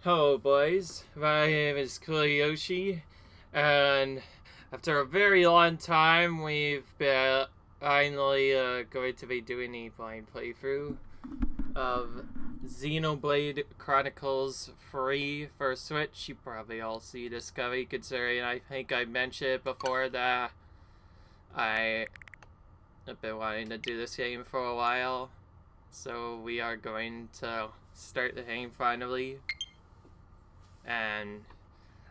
Hello, boys. My name is Koyoshi, and after a very long time, we've been finally going to be doing a blind playthrough of Xenoblade Chronicles free for Switch. You probably all see this coming, considering I think I mentioned it before that I have been wanting to do this game for a while. So we are going to start the game finally. And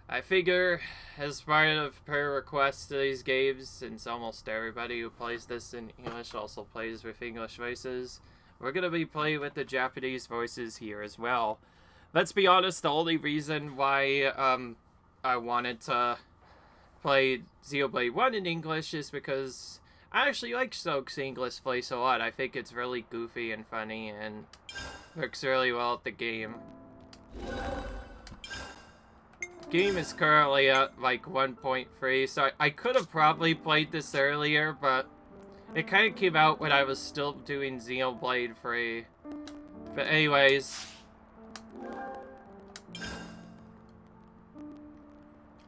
I figure, as part of per request to these games, since almost everybody who plays this in English also plays with English voices, we're going to be playing with the Japanese voices here as well. Let's be honest, the only reason why I wanted to play Xenoblade 1 in English is because I actually like Soak's English voice a lot. I think it's really goofy and funny and works really well at the game. Game is currently at like 1.3, so I could have probably played this earlier, but it kind of came out when I was still doing Xenoblade 3. But anyways,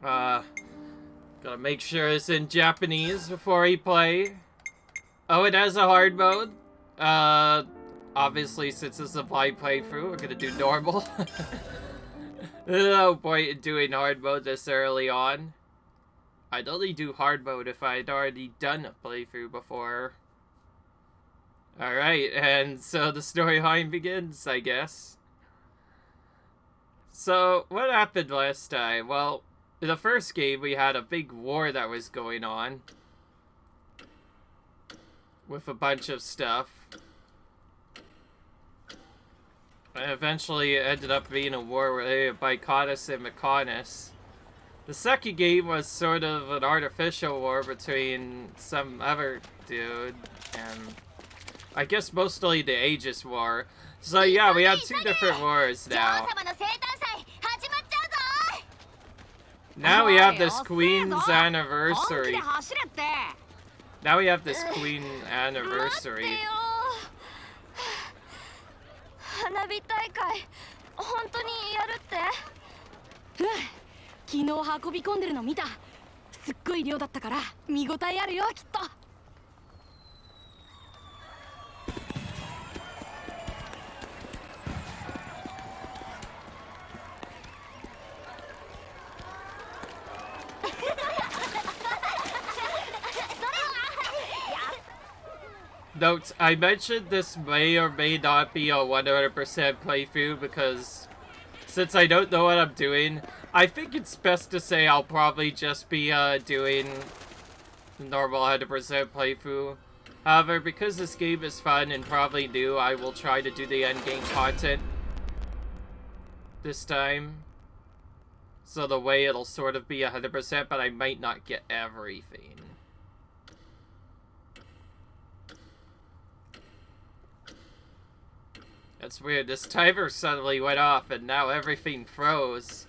gotta make sure it's in Japanese before I play. Oh, it has a hard mode. Obviously, since it's a blind playthrough, we're gonna do normal. No point in doing hard mode this early on. I'd only do hard mode if I'd already done a playthrough before. Alright, and so the storyline begins, I guess. So, what happened last time? Well, in the first game we had a big war that was going on. With a bunch of stuff. And eventually it ended up being a war related by Codus and Mechonis. The second game was sort of an artificial war between some other dude and I guess mostly the Aegis War. So yeah, we have two different wars now. Now we have this Queen's Anniversary. Now we have this Queen Anniversary. 花火大会本当にやるって？昨日運び込んでるの見た。すっごい量だったから見応えあるよきっと。Note, I mentioned this may or may not be a 100% playthrough because since I don't know what I'm doing, I think it's best to say I'll probably just be doing the normal 100% playthrough. However, because this game is fun and probably new, I will try to do the endgame content this time. So the way it'll sort of be 100%, but I might not get everything. That's weird, this timer suddenly went off and now everything froze.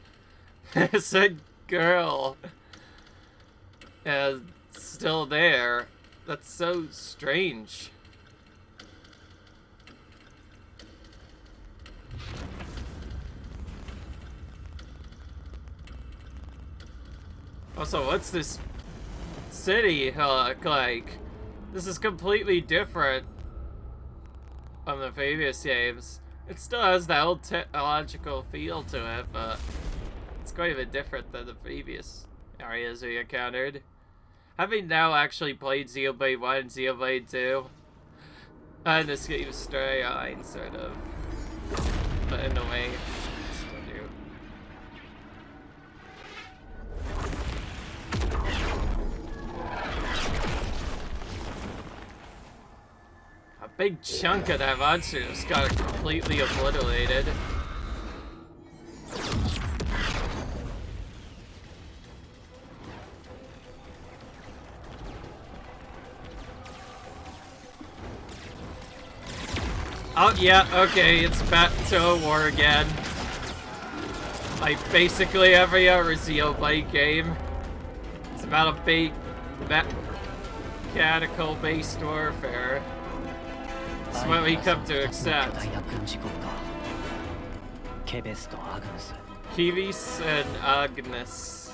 It's a girl. And still there. That's so strange. Also, what's this city look like? This is completely different from the previous games. It still has that old technological feel to it, but it's quite a bit different than the previous areas we encountered. Having now actually played Xenoblade 1 and Xenoblade 2, and this game's storyline, sort of, but in a way, still do. A big chunk of that monster just got completely obliterated. Oh yeah, okay, it's back to a war again. Like basically every other Xenoblade game. It's about a big mechanical-based warfare. It's what we come to accept. ケベスとアグネス。 Kivis and Agnes.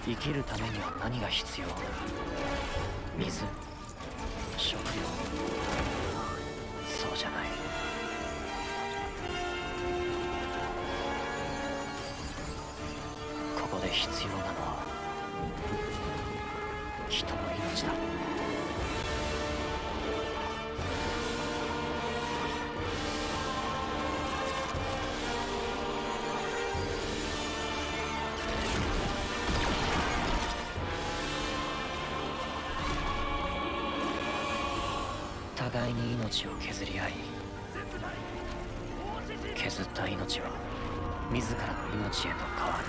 生きるためには何が必要？水、食料。そうじゃない。ここで必要なのは人の命だ。互いに命を削り合い、削った命は自らの命へと変わる。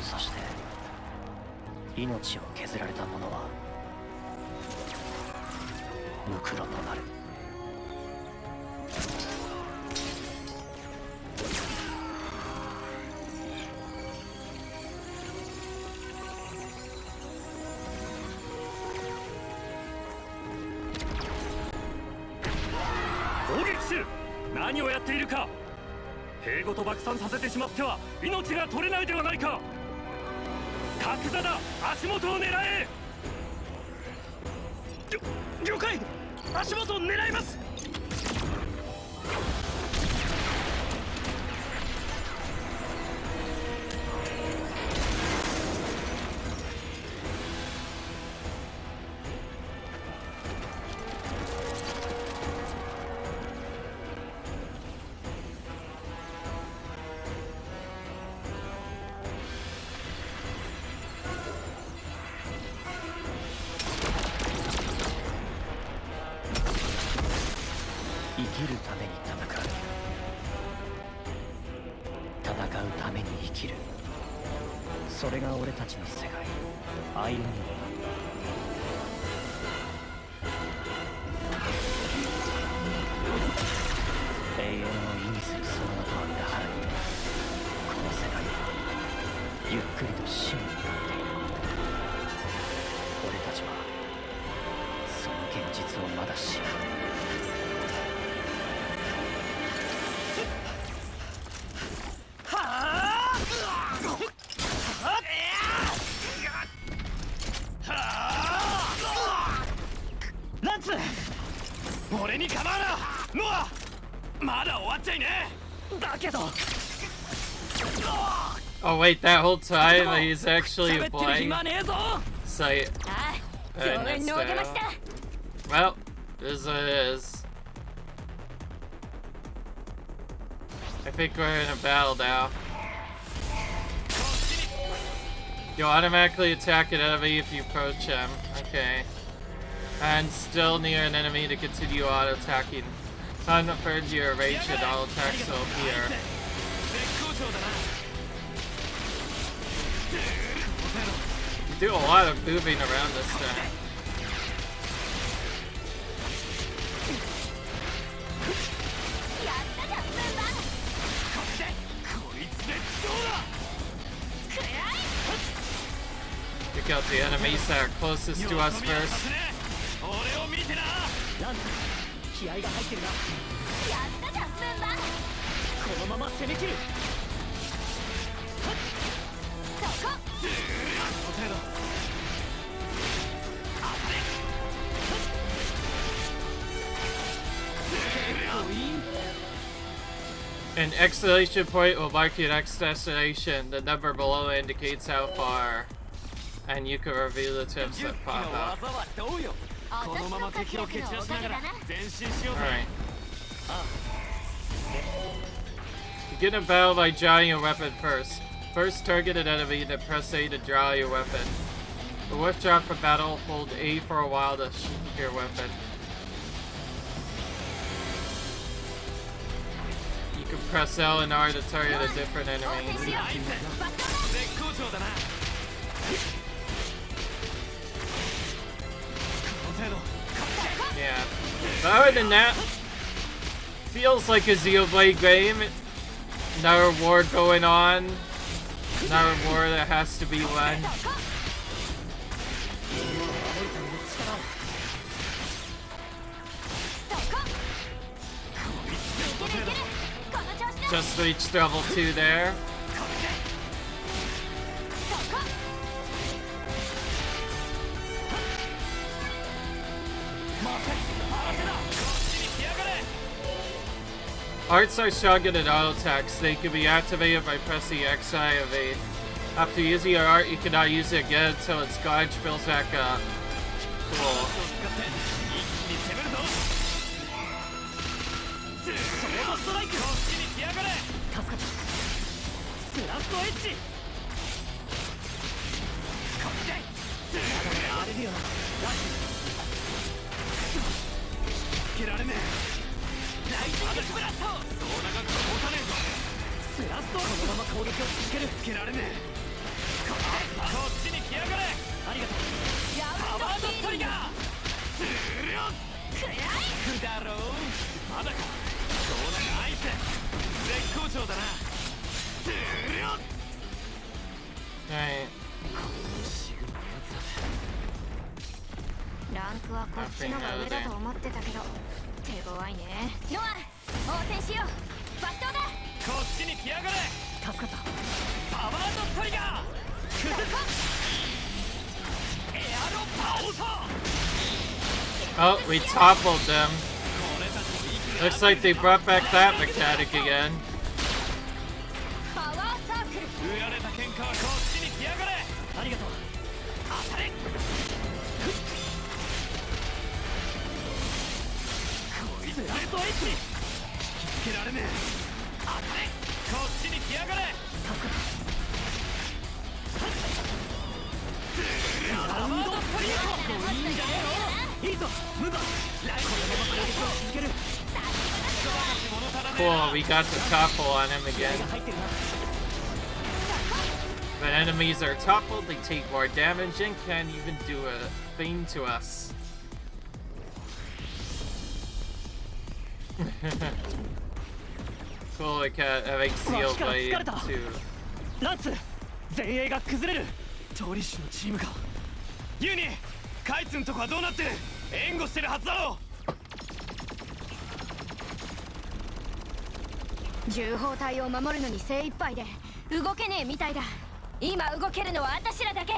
そして命を削られた者は無黒となる。何をやっているか。兵ごと爆散させてしまっては命が取れないではないか。角座だ、足元を狙え。了解、足元を狙います。生きるために戦う。戦うために生きる。それが俺たちの世界、アイロニアだ。永遠を意味するその名とは裏腹に、この世界はゆっくりと死に向かっている。俺たちはその現実をまだ知らない。俺に構うな、ノア。まだ終わっちゃいねえ。だけど。Oh wait, that whole time he's actually playing Sight. Well, this is. I think we're in a battle now. You automatically attack an enemy if you approach him. Okay. And still near an enemy to continue auto-attacking. Time to purge your rage and all attacks will appear. You do a lot of moving around this time. Pick out the enemies that are closest to us first. An exclamation point will mark your next destination. The number below indicates how far. And you can reveal the tips that pop up. Alright. Begin a battle by drawing your weapon first. First target an enemy, then press A to draw your weapon. To withdraw from battle, hold A for a while to shoot your weapon. You can press L and R to target a different enemy. Yeah. But other than that, feels like a Xenoblade game. Another war going on. Another war that has to be won. just reached level 2 there. Arts are shotgun and auto attacks. They can be activated by pressing XI of A. After using your art, you cannot use it again until its gauge fills back up. Cool. Alright. ランクはこっちのが上だと思ってたけど手強いね。ノア応戦しよう。抜刀だ。こっちに来やがれ。助かった。パワードトリガー崩す。エアロパオソ。 Oh, we toppled them. Looks like they brought back that mechanic again. Cool, we got the topple on him again. When enemies are toppled, they take more damage and can't even do a thing to us. Cool, like having Xenoblade too. ランツ前衛が崩れる。調理師のチームがユニカイツんとこはどうなってる。援護してるはずだろ。銃砲隊を守るのに精一杯で動けねえみたいだ。今動けるのは私らだけ。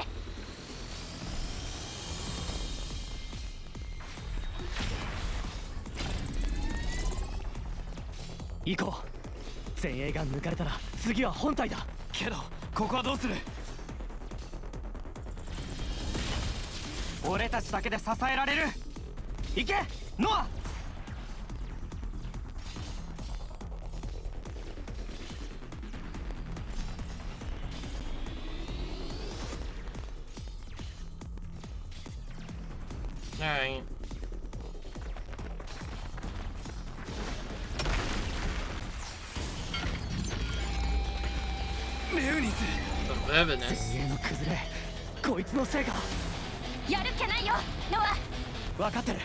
行こう。前衛が抜かれたら次は本体だ。けどここはどうする。俺たちだけで支えられる。行けノア。Alright. The Vivinous. 前衛の崩れこいつのせいか。やるっきゃないよノア。分かってる。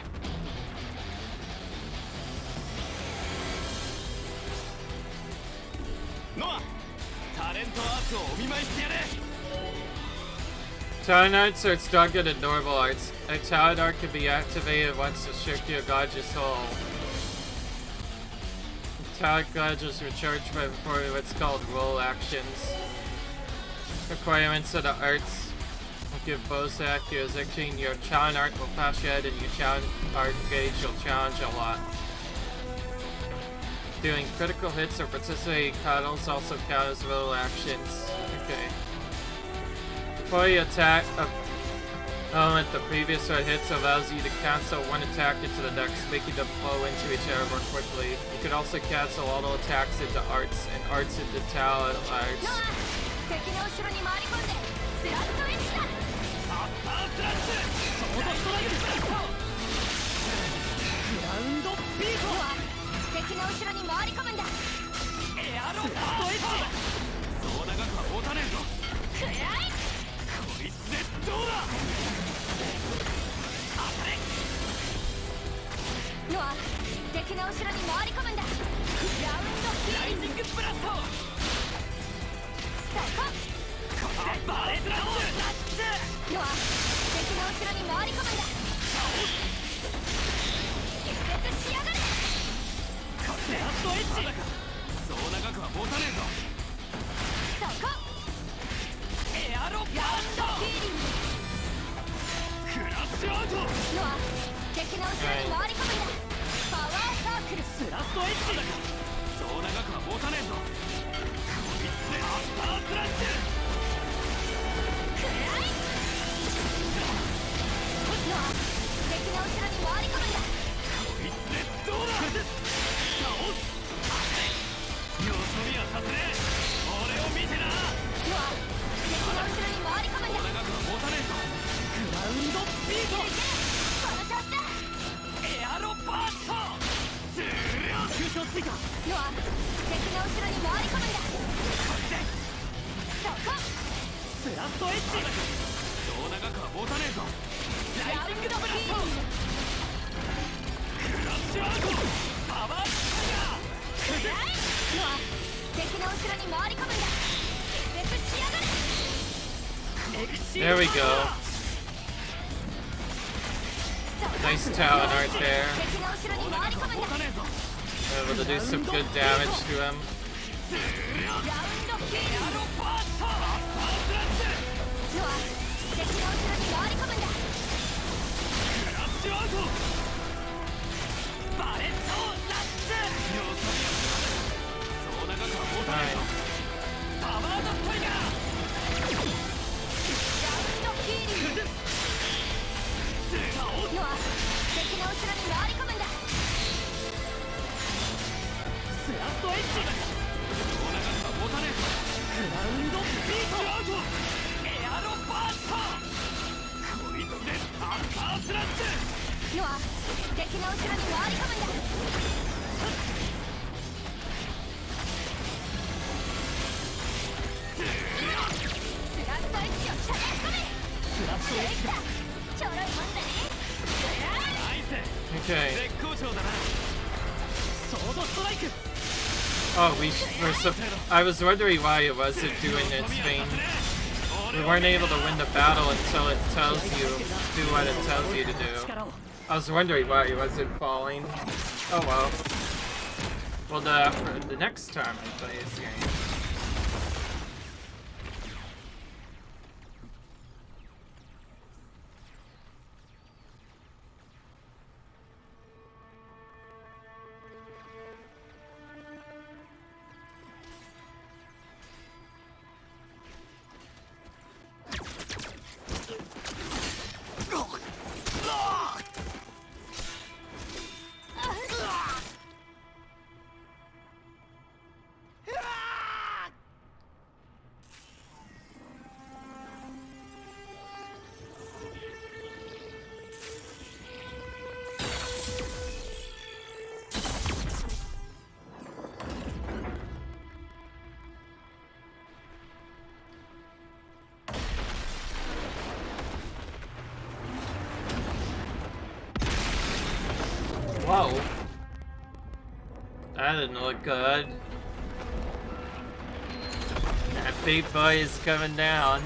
ノアタレントアーツをお見舞いしてやれ。 Talent arts are stronger than normal arts. A talent art can be activated once the Shirkyo Gauge is whole. The talent gauge is recharged by performing what's called roll actions. Requirements of the arts give Zodiac your executing your challenge art will flash ahead and your challenge art gauge will challenge a lot. Doing critical hits or participating battles also count as roll actions. Okay. Before you attack a element, the previous one hits allows you to cancel one attack into the next, making them flow into each other more quickly. You can also cancel auto attacks into arts and arts into talent arts. そう長くは持たねえぞ。そこエアロバーストクラッシュアウト。ノア敵の後ろに回り込むんだ。パワーサークルスラストエッジだ。そう長くは持たねえぞ。こいつでアフタースラッシュくらい。ノア敵の後ろに回り込むんだ。こいつでどうだ。倒す。よそ見はさせねえ。俺を見てな。ノア敵の後ろに回り込むんだ。長くは持たねえぞ。グラウンドビート。この調子だ。エアロバーストズルッ急所ついた。ノア敵の後ろに回り込むんだ。これでそこスラストエッジ。そう長くは持たねえぞ。ライジングダブラストクラッシュアウトパワーくらい。ノア敵の後ろに回り込むんだ。気絶しやがれ。 There we go. Nice talent right there. 敵の後ろに回り込むんだ。 Able to do some good damage to him. ラウンドキーエアロバーストアッパースラッシュノア敵の後ろに回り込むんだ。クラッシュアウトバレットラッシュよそ見そう長くは持たないぞ。パワードトリガーラウンドヒーリングノア敵の後ろに回り込むんだ。スラストエッジそう長くは持たねえぞ。グラウンドビートアウトエアロバーストこいつでアッパースラッシュノア敵の後ろに回り込むんだ。スラストエッジをしゃがみ込め。スラストエッジだ。ちょろいもんだね。ナイス Okay. 絶好調だな。ソードストライク Oh, I was wondering why it wasn't doing its thing. We weren't able to win the battle until it tells you do what it tells you to do. I was wondering why it wasn't falling. Oh well. Well, the next time I play this game. Whoa. That didn't look good. That big boy is coming down.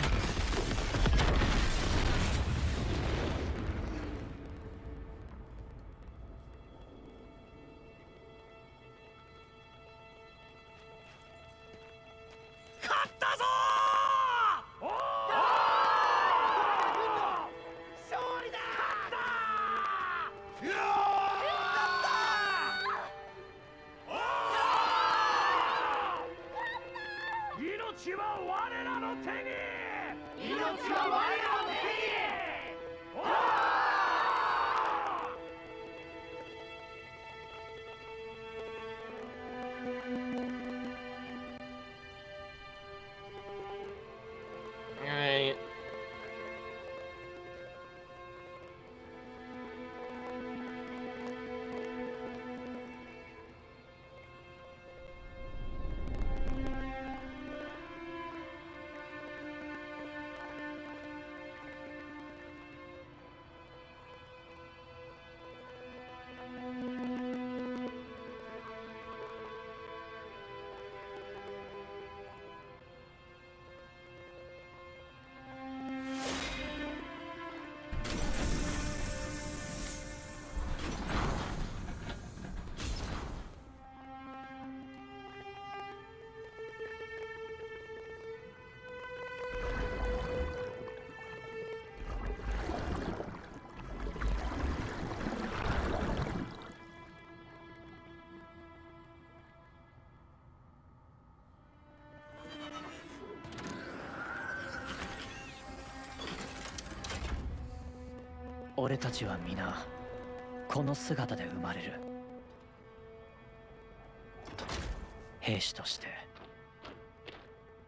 俺たちは皆この姿で生まれる。兵士として、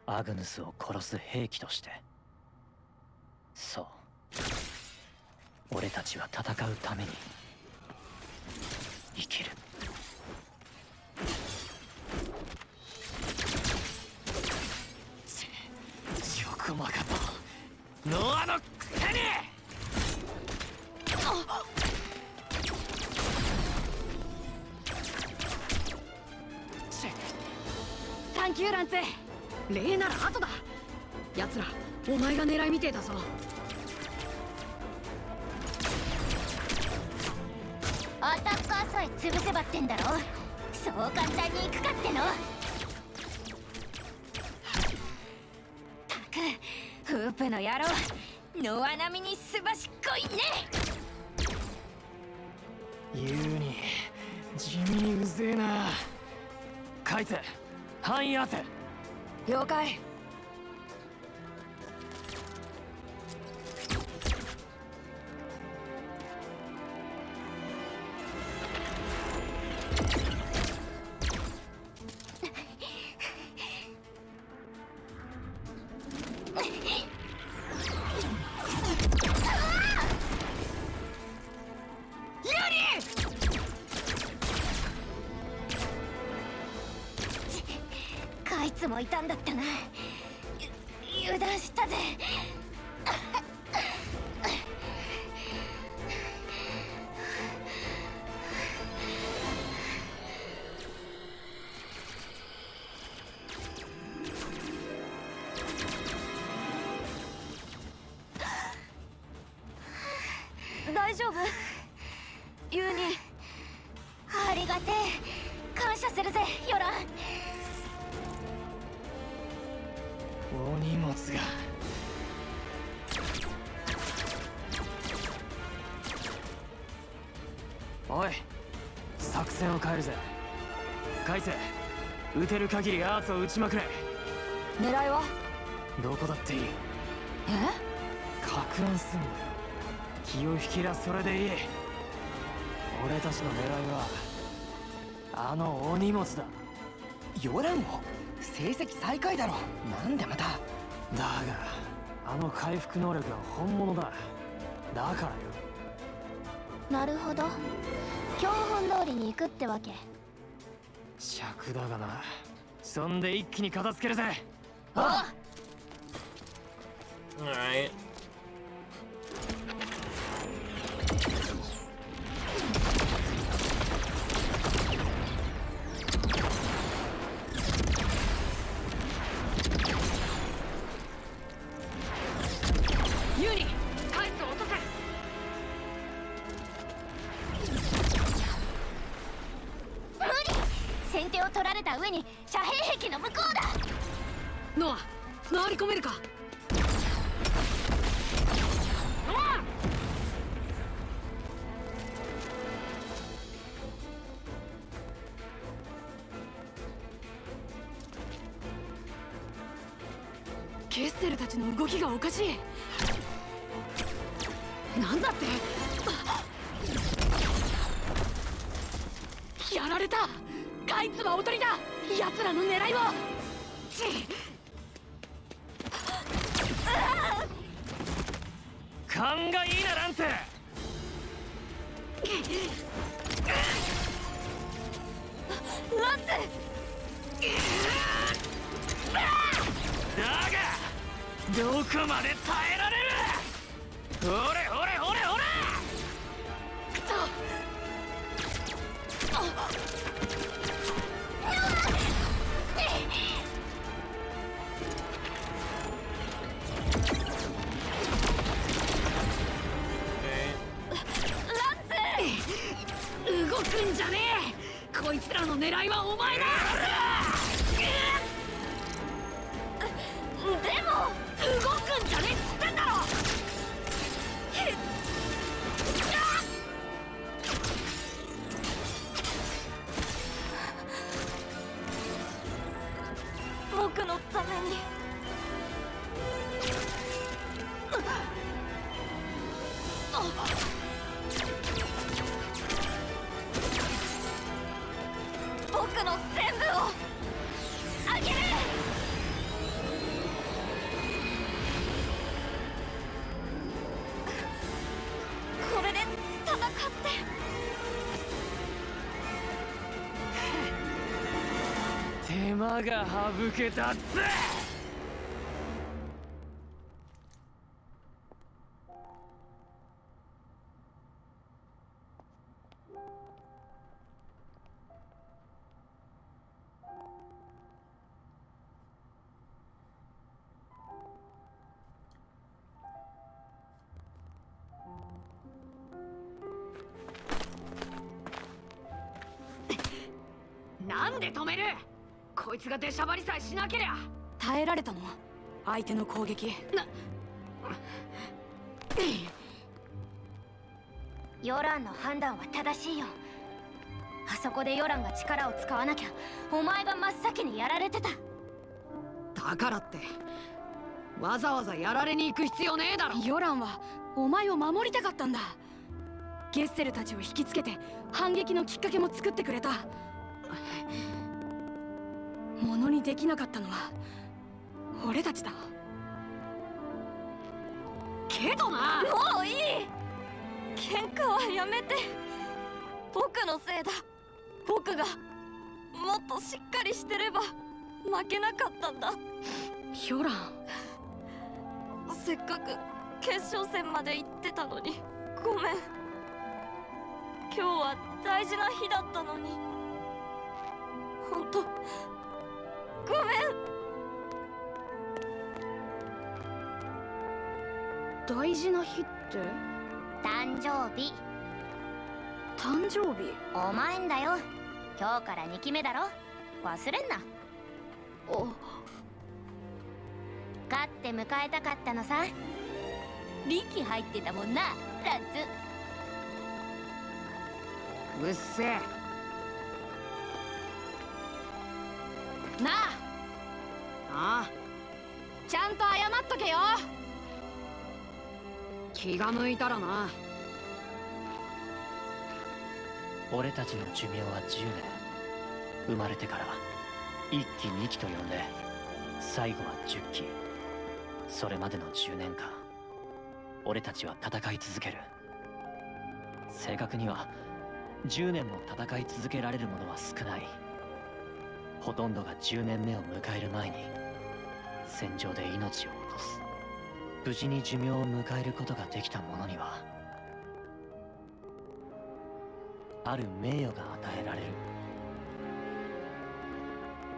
アグヌスを殺す兵器として。そう、俺たちは戦うために生きる。よくまかったノアのくせに。サンキューランツ。礼なら後だ。奴らお前が狙いみてえだぞ。アタッカーさえ潰せばってんだろ。そう簡単にいくかっての。たくフープの野郎、ノア並みにすばしっこいね。言うに地味にうぜえな。カイツ範囲当て。了解。カイツもいたんだったな。油断したぜ。大丈夫？ユーニ。ありがてえ。感謝するぜ、ヨラン。お荷物が。おい、作戦を変えるぜ。カイツ、撃てる限りアーツを撃ちまくれ。狙いは？どこだっていい。か乱すんだよ。気を引きらそれでいい。俺たちの狙いはあのお荷物だ。ヨランも成績最下位だろ。なんでまた。だがあの回復能力は本物だ。だからよ。なるほど、教本通りに行くってわけ。尺だがな。そんで一気に片付けるぜ。あAll right.ユーニ、カイツを落とせ。無理。先手を取られた上に遮蔽壁の向こうだ。ノア、回り込めるか。ケッセルたちの動きがおかしい。なんだって。やられた。カイツはおとりだ。奴らの狙いを。勘がいいな、ランツ。ランツ。だがどこまで耐えられる。ほれほれほれほれ。くそ。動くんじゃねえ。こいつらの狙いはお前だ。でも動くんじゃねえっつってんだろ。僕のために。馬が省けたぜ。なんで止める？こいつが出しゃばりさえしなけりゃ。耐えられたの？相手の攻撃。ヨランの判断は正しいよ。あそこでヨランが力を使わなきゃお前が真っ先にやられてた。だからってわざわざやられに行く必要ねえだろ。ヨランはお前を守りたかったんだ。ゲッセルたちを引きつけて反撃のきっかけも作ってくれた。ものにできなかったのは俺たちだ。けどな。もういい。喧嘩はやめて。僕のせいだ。僕がもっとしっかりしてれば負けなかったんだ。ヨラン、せっかく決勝戦まで行ってたのにごめん。今日は大事な日だったのにほんとごめん。大事な日って？誕生日。誕生日？お前んだよ。今日から2期目だろ。忘れんな。お、勝って迎えたかったのさ。リキ入ってたもんな、ラッうっせえ。なあ、ああ、ちゃんと謝っとけよ。気が向いたらな。俺たちの寿命は10年。生まれてから1期2期と呼んで、最後は10期。それまでの10年間、俺たちは戦い続ける。正確には10年も戦い続けられる者は少ない。ほとんどが10年目を迎える前に戦場で命を落とす。無事に寿命を迎えることができた者にはある名誉が与えられる。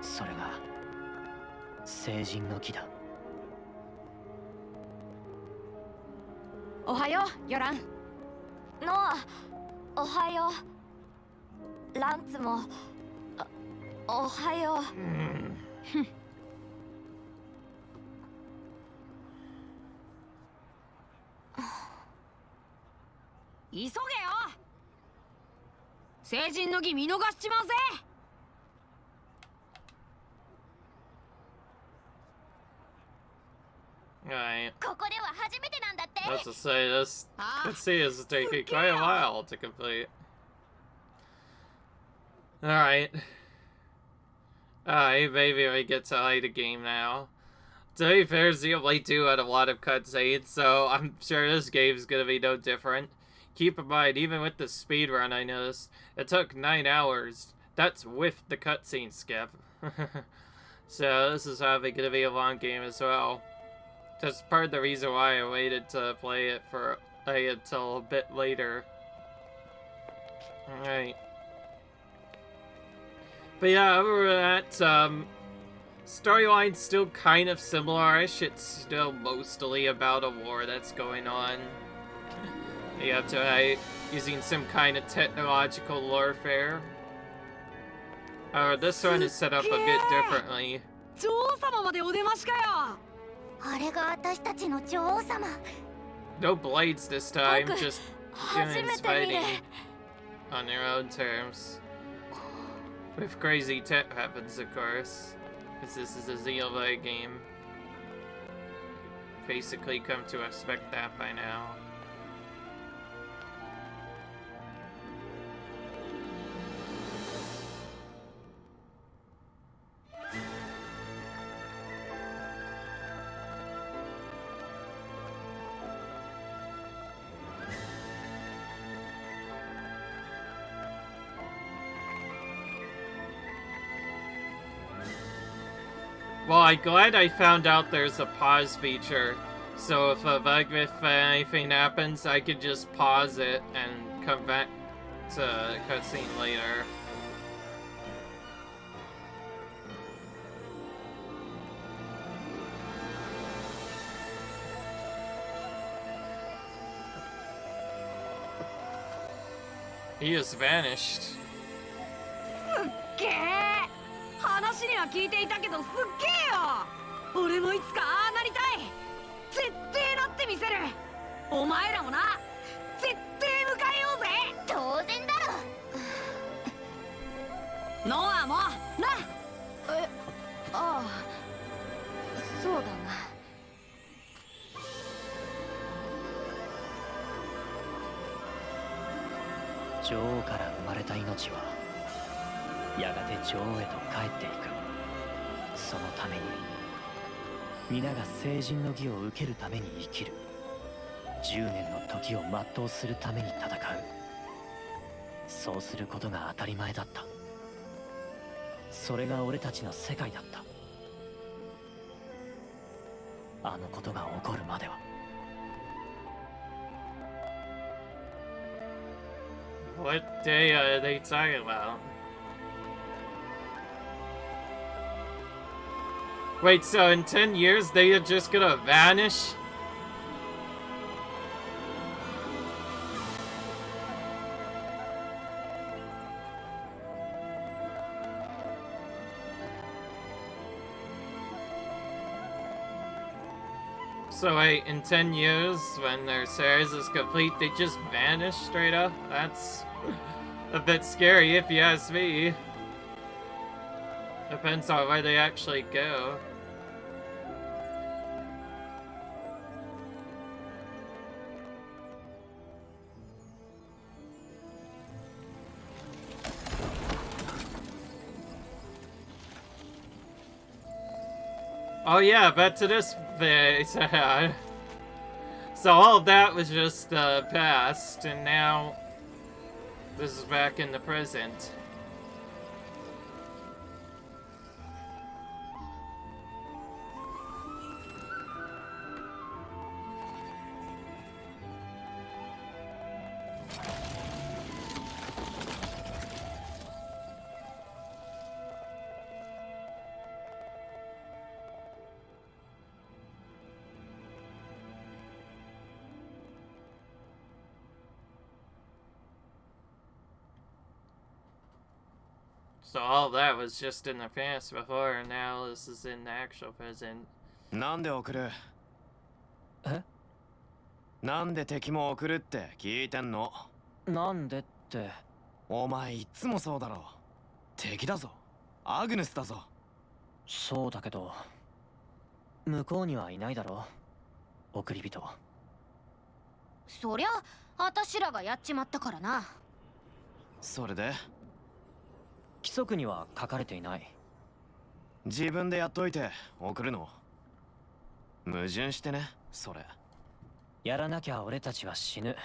それが成人の儀だ。おはよう、ヨラン。ノア、おはよう。ランツもおはよう。急げよ。成人の儀見逃しちまうぜ。Alright. ここでは初めてなんだって。 Let's just say this. Let's see, this is taking quite a while to complete. Alright. Alright, maybe we get to play the game now. To be fair, Xenoblade 2 had a lot of cutscenes, so I'm sure this game's gonna be no different. Keep in mind, even with the speedrun I noticed, it took 9 hours. That's with the cutscene skip. So this is probably gonna be a long game as well. That's part of the reason why I waited to play it for until a bit later. Alright. But yeah, other than that, storyline's still kind of similar-ish. It's still mostly about a war that's going on. You have to, using some kind of technological warfare. This one is set up a bit differently. 女王様までお出ましかよ。あれが私たちの女王様。 No blades this time, just 初 humans めて見 fighting る。 on their own terms. With crazy tech weapons, of course. Because this is a Xenoblade game. Basically come to expect that by now. Well, I'm glad I found out there's a pause feature. So if anything happens, I could just pause it and come back to cutscene later. He just vanished. すっげえ話には聞いていたけどすっげえよ俺もいつかああなりたい絶対なってみせるお前らもな絶対迎えようぜ当然だろノアもなえああそうだな女王から生まれた命はやがて女王へと帰っていく。そのために皆が成人の儀を受けるために生きる。10年の時を全うするために戦う。そうすることが当たり前だった。それが俺たちの世界だった。あのことが起こるまでは。What day are they talking about? Wait, so in 10 years they are just gonna vanish? So wait, in 10 years, when their series is complete, they just vanish straight up? That's a bit scary if you ask me. Depends on where they actually go. Oh yeah, back to this phase. So all of that was just past, and now this is back in the present. So all that was just in the past before, and now this is in the actual present. なんで送る？え？なんで敵も送るって聞いてんの？なんでって。お前いつもそうだろ。敵だぞ。アグネスだぞ。そうだけど、向こうにはいないだろ。送り人。そりゃ私らがやっちまったからな。それで？規則には書かれていない。自分でやっといて送るの？矛盾してね、それ。やらなきゃ俺たちは死ぬ。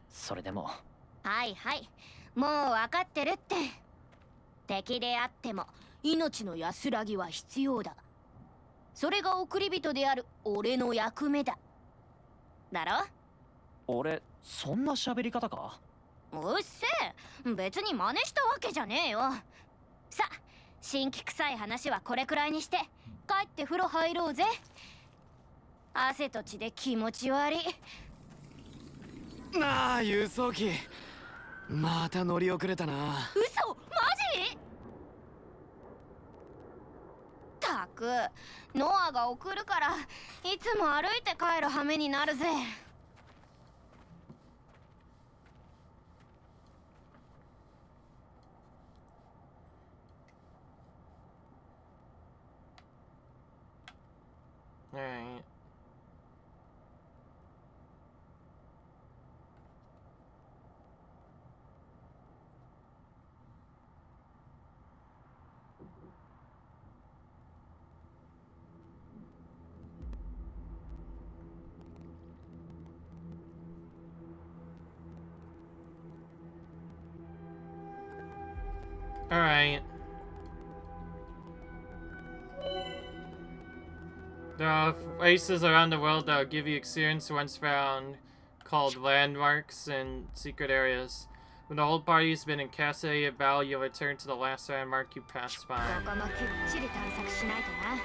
それでも。はいはい、もう分かってるって。敵であっても命の安らぎは必要だ。それが送り人である俺の役目だ。だろ？俺、そんな喋り方か？うっせえ、別に真似したわけじゃねえよ。さ、新規臭い話はこれくらいにして帰って風呂入ろうぜ。汗と血で気持ち悪い。なあ、輸送機。また乗り遅れたな。嘘？マジ？たく、ノアが送るからいつも歩いて帰る羽目になるぜ。Alright. Alright. There are places around the world that will give you experience once found, called landmarks and secret areas. When the whole party has been in Castle Battle, you'll return to the last landmark you passed by. ここもきっちり探索しないとな。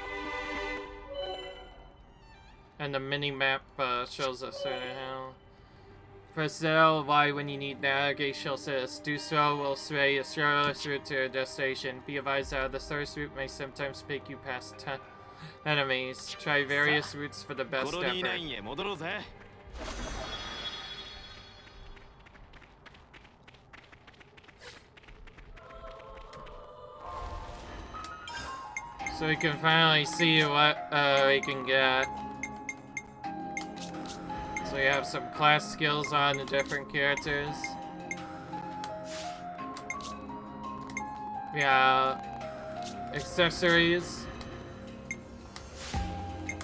And the mini-map shows us how. Press L, Y when you need navigation assist. Do so will sway a shortest route to your destination. Be advised that the shortest route may sometimes take you past 10 enemies. Try various routes for the best effort. So we can finally see what we can get. So we have some class skills on the different characters. We have accessories.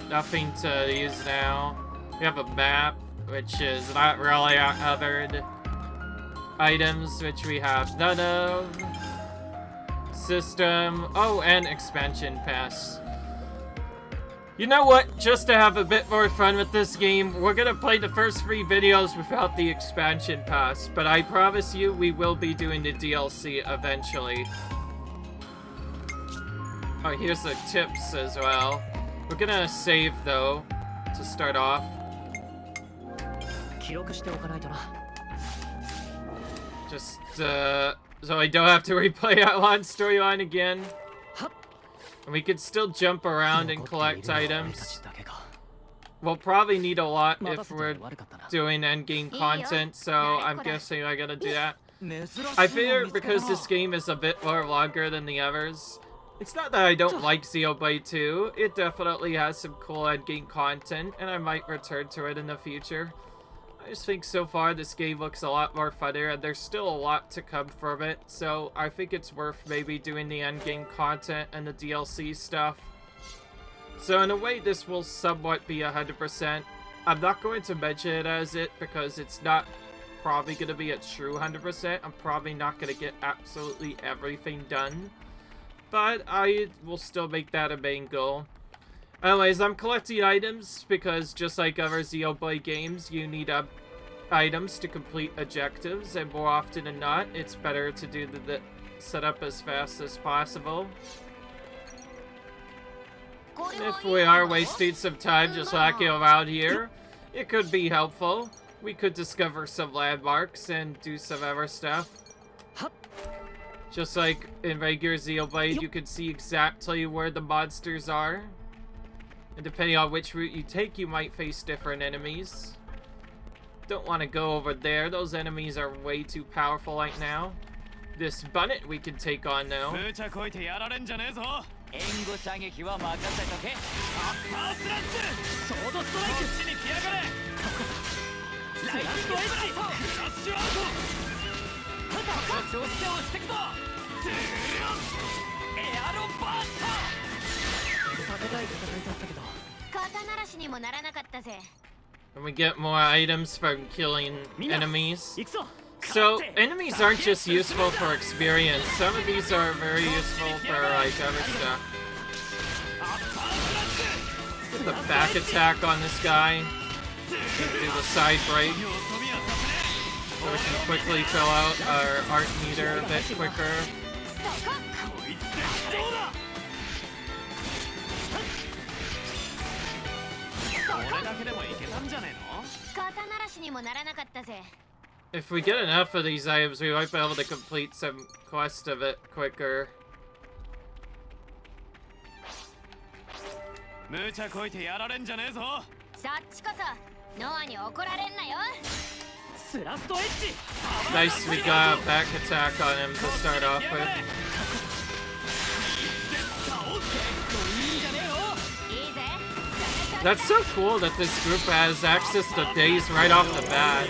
Nothing to use now. We have a map, which is not really covered. Items, which we have none of. System. Oh, and expansion pass. You know what? Just to have a bit more fun with this game, we're gonna play the first 3 videos without the expansion pass, but I promise you we will be doing the DLC eventually. Oh, here's the tips as well. We're gonna save though, to start off. Just, so I don't have to replay that long storyline again. And we could still jump around and collect items. We'll probably need a lot if we're doing endgame content, so I'm guessing I gotta do that. I figure because this game is a bit more longer than the others, it's not that I don't like Xenoblade 2, it definitely has some cool endgame content, and I might return to it in the future. I just think so far this game looks a lot more funner, and there's still a lot to come from it, so I think it's worth maybe doing the endgame content and the DLC stuff. So in a way, this will somewhat be 100%. I'm not going to mention it as it, because it's not probably going to be a true 100%. I'm probably not going to get absolutely everything done, but I will still make that a main goal. Anyways, I'm collecting items because just like other Xenoblade games, you need items to complete objectives, and more often than not, it's better to do the setup as fast as possible. And if we are wasting some time just walking around here, it could be helpful. We could discover some landmarks and do some other stuff. Just like in regular Xenoblade, you can see exactly where the monsters are. And depending on which route you take, you might face different enemies. Don't want to go over there. Those enemies are way too powerful right now. This Bunnet we can take on now. And we get more items from killing enemies. So, enemies aren't just useful for experience. Some of these are very useful for, like, other stuff. Get the back attack on this guy. Do the side break. So we can quickly fill out our art meter a bit quicker. If we get enough of these items, we might be able to complete some quest of it quicker. Nice, we got a back attack on him to start off with. That's so cool that this group has access to days right off the bat.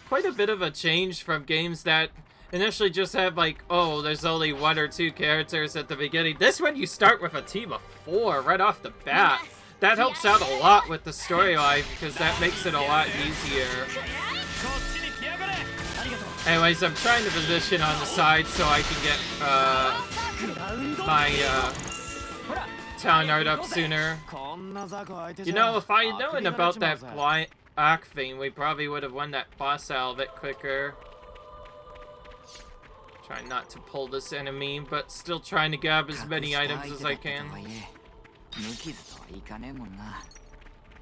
Quite a bit of a change from games that initially just have like, oh, there's only 1 or 2 characters at the beginning. This one you start with a team of 4 right off the bat. That helps out a lot with the storyline because that makes it a lot easier. Anyways, I'm trying to position on the side so I can get my town art up sooner. You know, if I had known about that black thing, we probably would have won that boss out a bit quicker. Trying not to pull this enemy, but still trying to grab as many items as I can.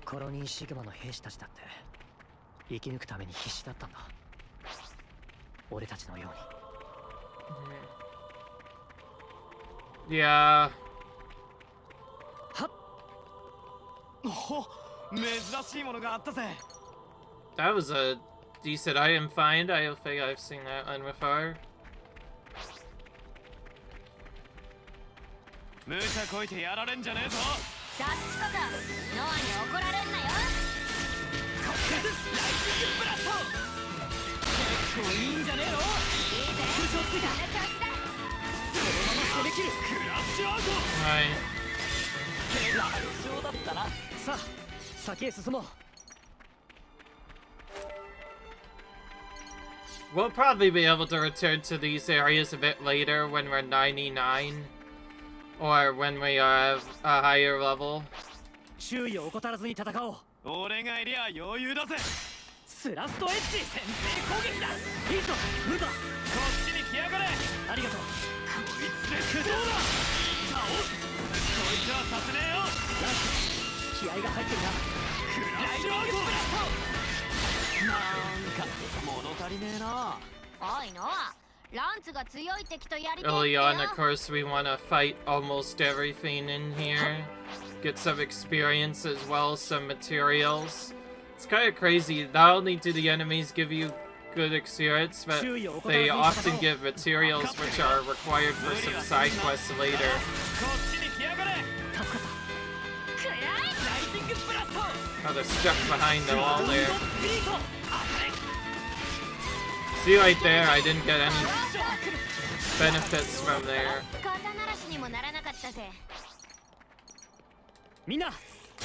コロニーシグマの兵士たちだって生き抜くために必死だったんだ。俺たちのように。Yeah. 珍しいものがあったぜ。 That was a decent item find. I don't think I've seen that one before. 無茶こいてやられんじゃねえぞ。 そっちこそノアに怒られんなよ。ライジングブラスト。結構いいんじゃねえの。いいぜ。調子だ。そのまま攻め切る。クラッシュアウト。はい。楽勝だったな。さあ、先へ進もう。 We'll probably be able to return to these areas a bit later when we're 99. Or when we have a higher level. 注意を怠らずに戦おう。俺がいりゃ余裕だぜ。スラストエッジ先制攻撃だ。いいぞ、ムーバー。こっちに来やがれ。ありがとう。こいつで駆動だ。倒す。そいつはさせねえよ。ランス、気合が入ってるな。クラッシュアウトブラスト。なんか物足りねえな。おいノア、ランツが強い敵とやりたいってよ。 Early on, of course, we want to fight almost everything in here. Get some experience as well as some materials. It's kind of crazy. Not only do the enemies give you good experience, but they often give materials which are required for some side quests later. Oh, they're stuck behind the wall there. See right there, I didn't get any benefits from there. みんな、行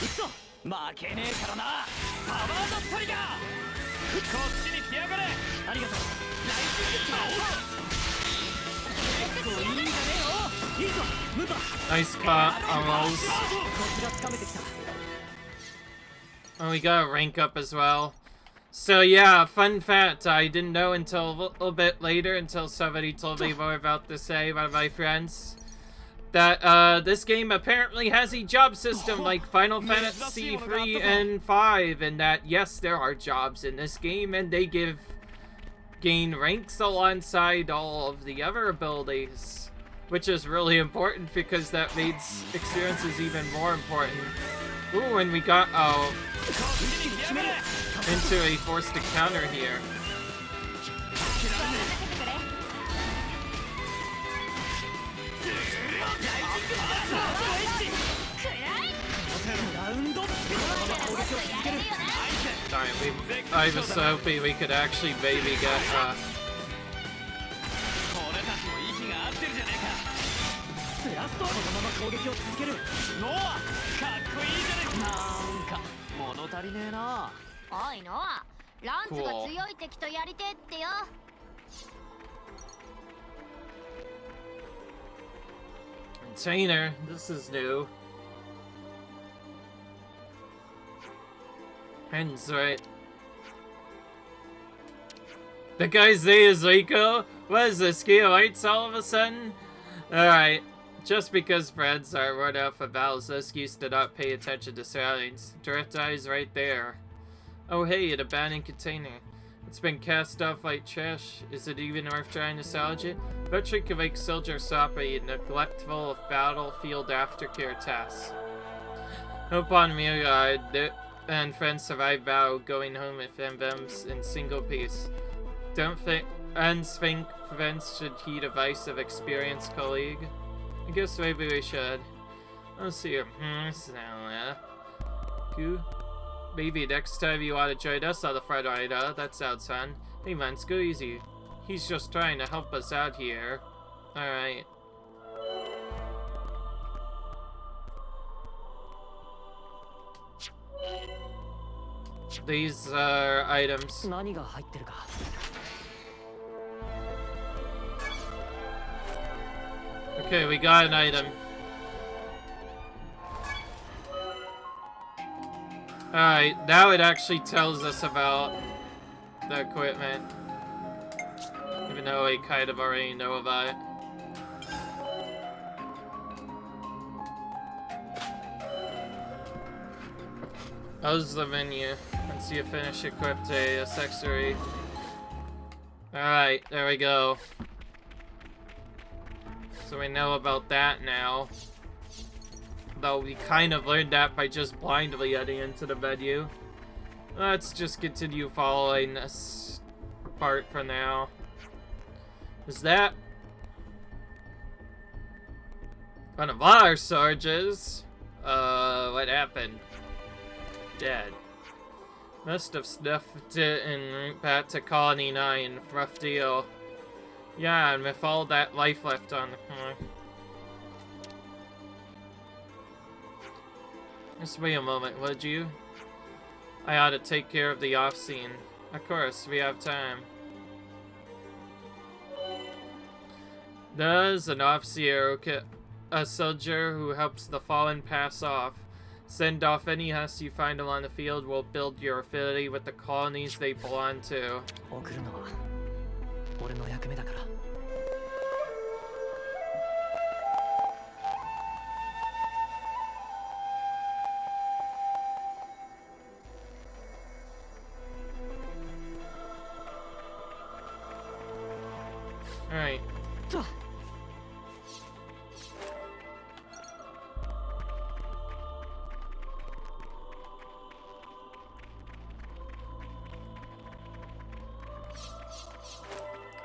くぞ。負けねえからな。パワードトリガー。こっちに来やがれ。ありがとう。ライジングパワー。結構いいんじゃねえよ。いいぞ、ムーバー。 Nice cut, almost. コツがつかめてきた。 Oh, we got a rank up as well. So yeah, fun fact, I didn't know until a little bit later, until somebody told me more about this, one of my friends, that this game apparently has a job system like Final Fantasy 3 and 5, and that yes, there are jobs in this game, and they gain ranks alongside all of the other abilities, which is really important because that makes experiences even more important. Ooh, and we got into a forced encounter here. Darn, I was hoping we could actually maybe get Cool. Container, this is new. Hen's right. The guy's name is Rico? What is this, game lights all of a sudden? Alright. Just because friends are run out for battles, no excuse to not pay attention to surroundings. Direct eyes right there. Oh hey, an abandoned container. It's been cast off like trash. Is it even worth trying to salvage it? Butchery can make soldier sloppy and neglectful of battlefield aftercare tasks. Hope on me, and friends survive battle, going home with emblems in single piece. Don't think friends should heed advice of experienced colleague. I guess maybe we should. Let's see here. Maybe next time you want to join us on the front line, that sounds fun. Hey man, go easy. He's just trying to help us out here. Alright. These are items. Okay, we got an item. Alright, now it actually tells us about the equipment. Even though we kind of already know about it. How's the menu? Once you finish equipped a accessory. Alright, there we go. So we know about that now. Though we kind of learned that by just blindly heading into the menu. Let's just continue following this part for now. Is that one of our soldiers? What happened? Dead. Must have snuffed it en route back to Colony 9. Rough deal. Yeah, and with all that life left on. Just wait a moment, would you? I ought to take care of the off scene. Of course, we have time. Does an officer, a soldier who helps the fallen pass off. Send off any husk you find along the field will build your affinity with the colonies they belong to. Alright.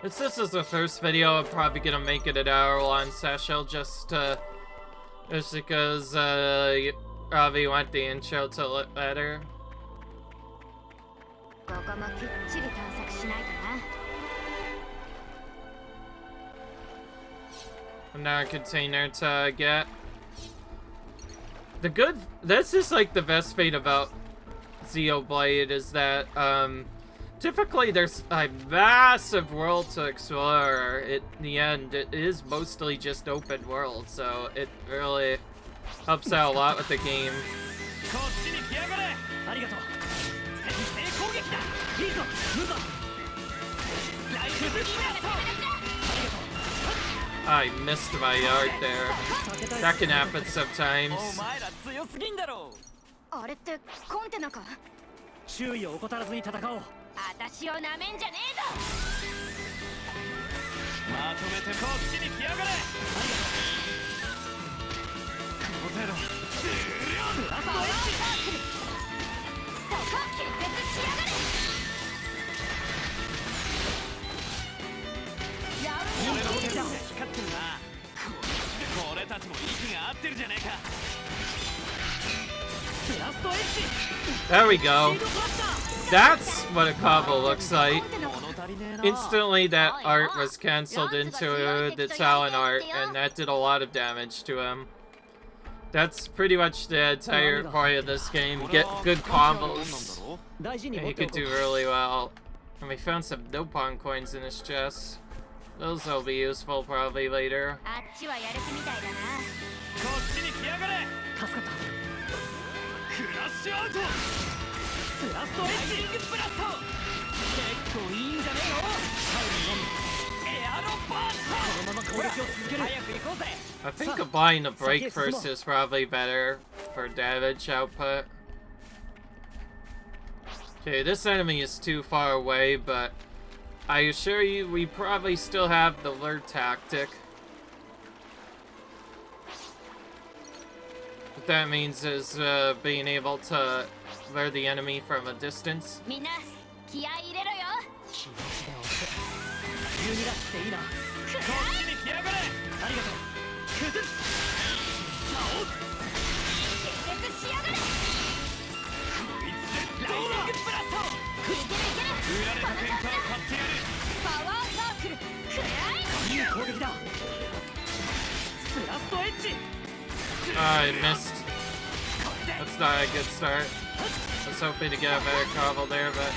Since this is the first video, I'm probably gonna make it an hour-long session just because you probably want the intro to look better. Another container to get. This is like the best thing about Xenoblade is that, typically there's a massive world to explore. In the end, it is mostly just open world, so it really helps out a lot with the game. I missed my art there. That can happen sometimes. あれってコンテナか。注意を怠らずに戦おう。私をなめんじゃねえぞ。まとめてこっちに来やがれ。この程度。ラストエッジ。そこ気絶しやがれ。俺の手が光ってるな。俺たちも息が合ってるじゃねえか。 There we go. That's what a combo looks like. Instantly that art was cancelled into the talent art, and that did a lot of damage to him. That's pretty much the entire point of this game. Get good combos, and you could do really well. And we found some Nopon coins in his chest. Those will be useful probably later. I think applying the break first is probably better for damage output. Okay, this enemy is too far away, but I assure you we probably still have the lure tactic. What that means is being able to lure the enemy from a distance. I missed. That's not a good start. I was hoping to get a better combo there, but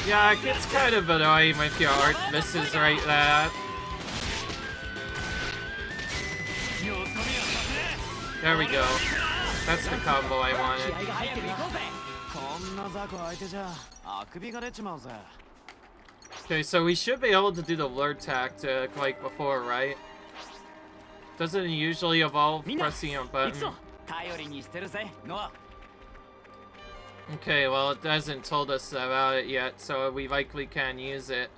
yeah, it gets kind of annoying if your art misses right there. There we go. That's the combo I wanted. 早く行こうぜ。こんな雑魚相手じゃあくびが出ちまうぜ。 Okay, so we should be able to do the lure tactic like before, right? Doesn't it usually evolve pressing a button? 頼りにしてるぜ、ノア。 Okay, well, it hasn't told us about it yet, so we likely can use it.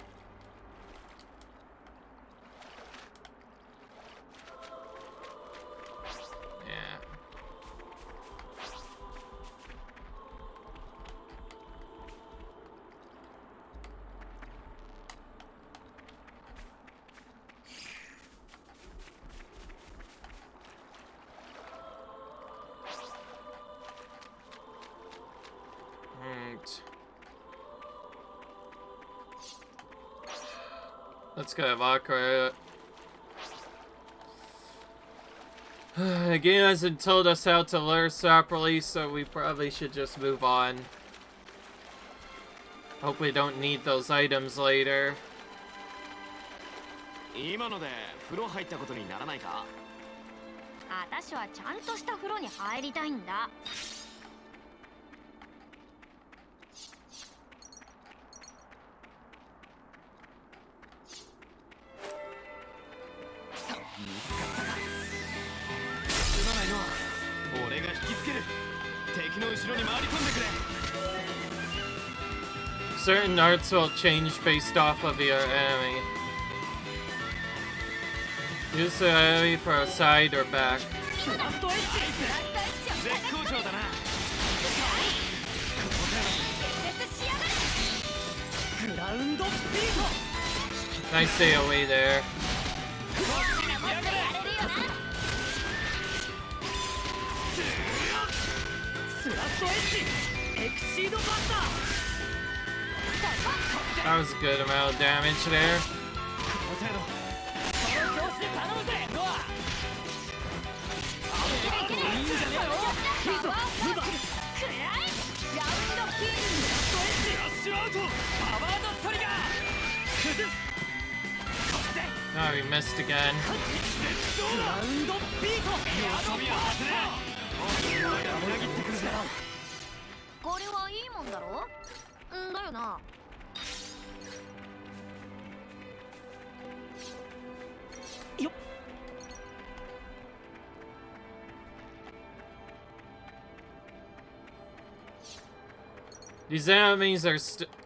Yeah. Let's go Vakra. The game hasn't told us how to lure properly, so we probably should just move on. Hope we don't need those items later. 今ので風呂入ったことにならないか？私はちゃんとした風呂に入りたいんだ。俺が引きつける。敵の後ろに回り込んでくれ。 Certain arts will change based off of your enemy. Use the enemy for a side or back. 絶好調だな。 グラウンドスピード。 Nice stay away there. スラストエッジエクシードバスター。 That was a good amount of damage there. この程度。その調子で頼むぜ、ノア。いいんじゃねえの？いいぞ、ムバ。ラウンドピン。ストエッジ。ラッシュアウト。パワードトリガー。崩す。 Oh, we missed again. ラウンドビート。遊びは外れ。裏切ってくるぜ。これはいいもんだろ？んだよな。 These enemies are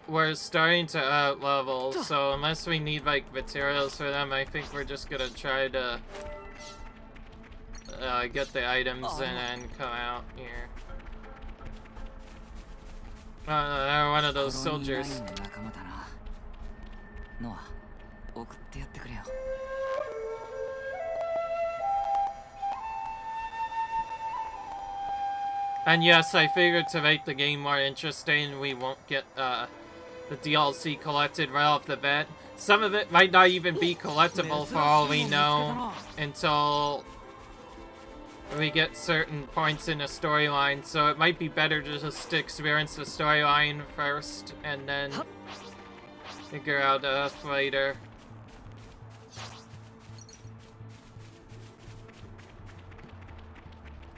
we're starting to level, so unless we need like materials for them, I think we're just gonna try to get the items and then come out here. Oh no, they're one of those soldiers. And yes, I figured to make the game more interesting, we won't get the DLC collected right off the bat. Some of it might not even be collectible for all we know until we get certain points in the storyline, so it might be better to just experience the storyline first and then figure out stuff later.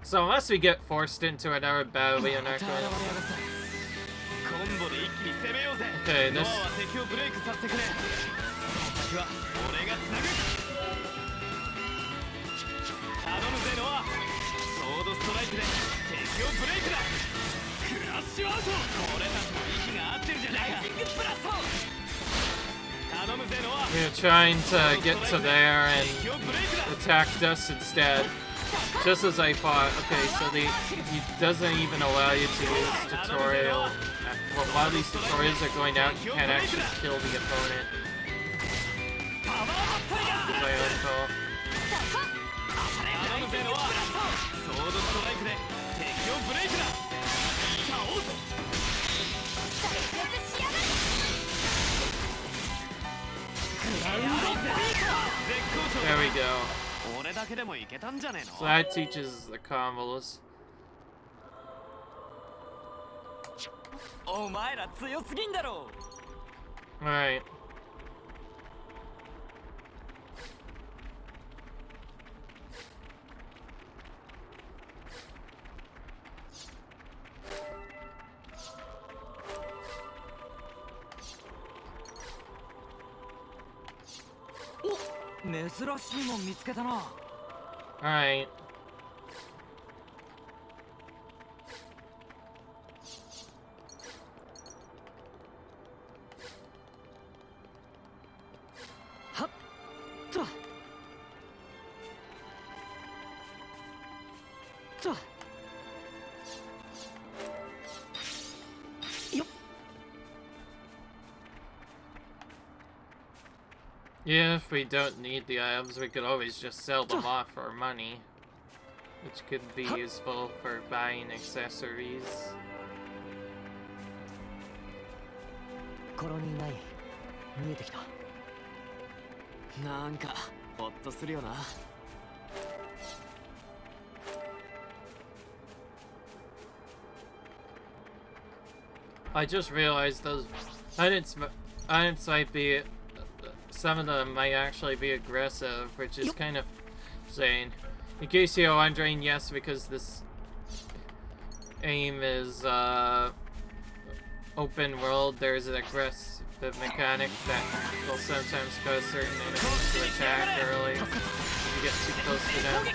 So unless we get forced into another battle, we are not going to... Okay, this... We're trying to get to there and attack us instead. Just as I thought. Okay, so he doesn't even allow you to use tutorial. Well, while these tutorials are going out, you can't actually kill the opponent. As I recall. There we go. So that teaches the combos. Alright. Alright. Yeah, if we don't need the items, we could always just sell them off for money, which could be useful for buying accessories. コロニーない見えてきた。なんかホッとするよな。I just realized those items might be, some of them might actually be aggressive, which is kind of insane. In case you're wondering, yes, because this aim is open world, there's an aggressive mechanic that will sometimes cause certain enemies to attack early if you get too close to them.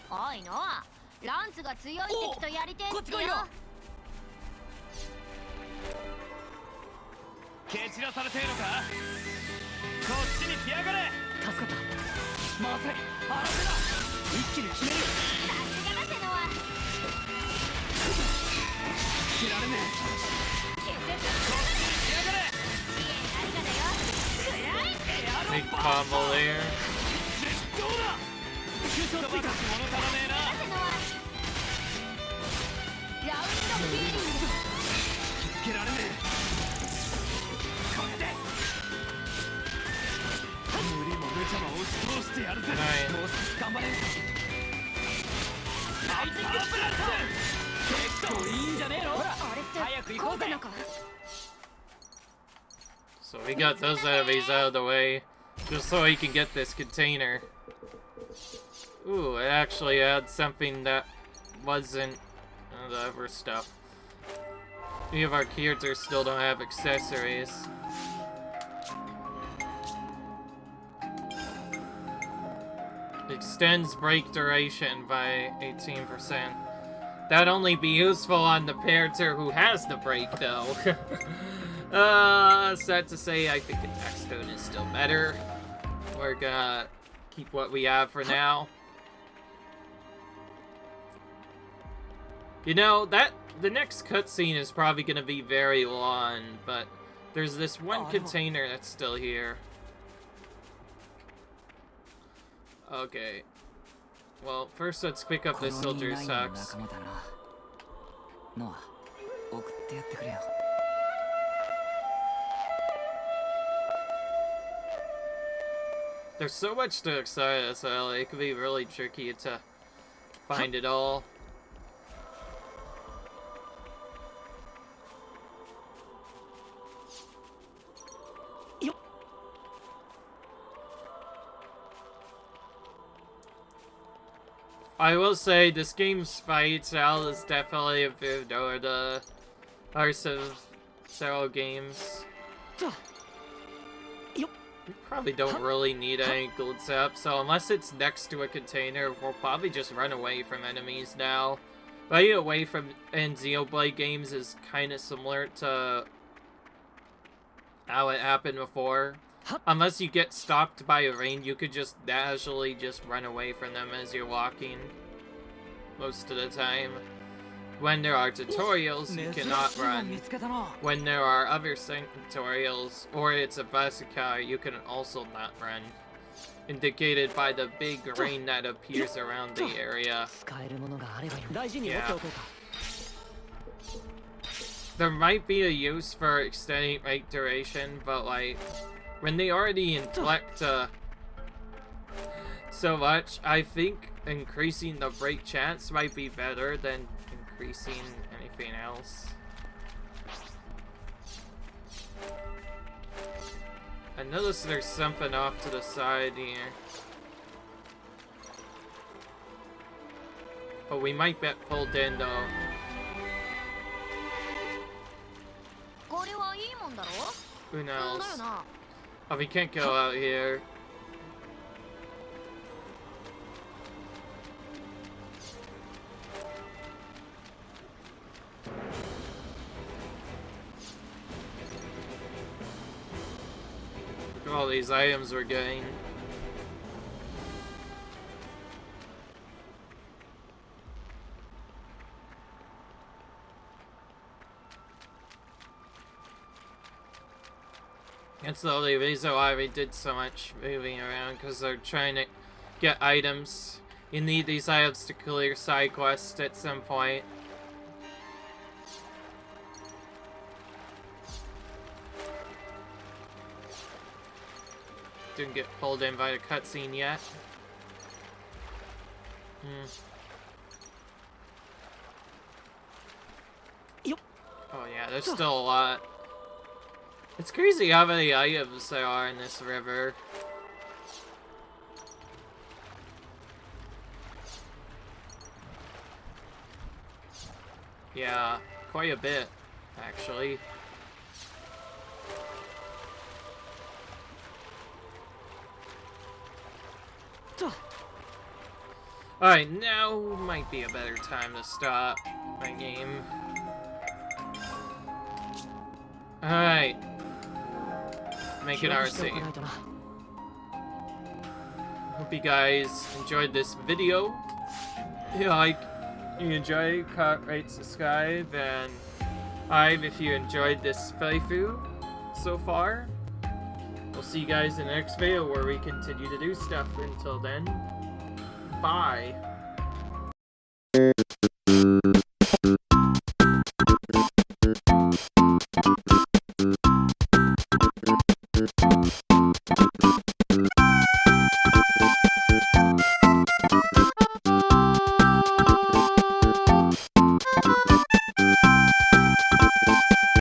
おいのランツが強い敵とやりてえってよ。蹴散らされてえのか。こっちに来やがれ。助かった。まずい、あらせだ。一気に決めるよ。さすがだせのは。切られねえ。決絶しやがれ。いえ、ありがだよ。くらい。Big combo there. どうだ。急所ついた。物足らねえな。ラウンドフィーリング。引きつけられねえ。これで無理も無茶も押し通してやるぜ。もう少し頑張れ。ライジングプラス結構いいんじゃねえの。ほら早く行こうぜ。So we got those enemies out of the way, just so we can get this container. Ooh, it actually had something that wasn't the other stuff. Any of our characters still don't have accessories. Extends break duration by 18%. That'd only be useful on the character who has the break, though. Sad to say, I think the next tune is still better. We're gonna keep what we have for now. You know, the next cutscene is probably gonna be very long, but there's this one container that's still here. Okay. Well, first let's pick up this soldier's socks. There's so much to excite us, so it could be really tricky to find it all. I will say, this game's fight style is definitely improved over the parts of several games. We probably don't really need any gold sap, so unless it's next to a container, we'll probably just run away from enemies now. Running away from in Xenoblade games is kind of similar to how it happened before. Unless you get stopped by a rain, you could just casually just run away from them as you're walking. Most of the time. When there are tutorials, you cannot run. When there are other tutorials, or it's a Vasika, you can also not run. Indicated by the big rain that appears around the area. Yeah. There might be a use for extending break duration, but like, when they already inflict so much, I think increasing the break chance might be better than increasing anything else. I noticed there's something off to the side here. But we might get pulled in though. これはいいもんだろ Who だ knows? よな Oh, we can't go out here. Look at all these items we're getting. That's the only reason why we did so much moving around, because they're trying to get items. You need these items to clear side quests at some point. Didn't get pulled in by the cutscene yet. Oh yeah, there's still a lot. It's crazy how many items there are in this river. Yeah, quite a bit, actually. Alright, now might be a better time to stop my game. Alright. Making our save. Hope you guys enjoyed this video. If you enjoy, rate, subscribe, and if you enjoyed this playthrough so far. We'll see you guys in the next video where we continue to do stuff. Until then, bye.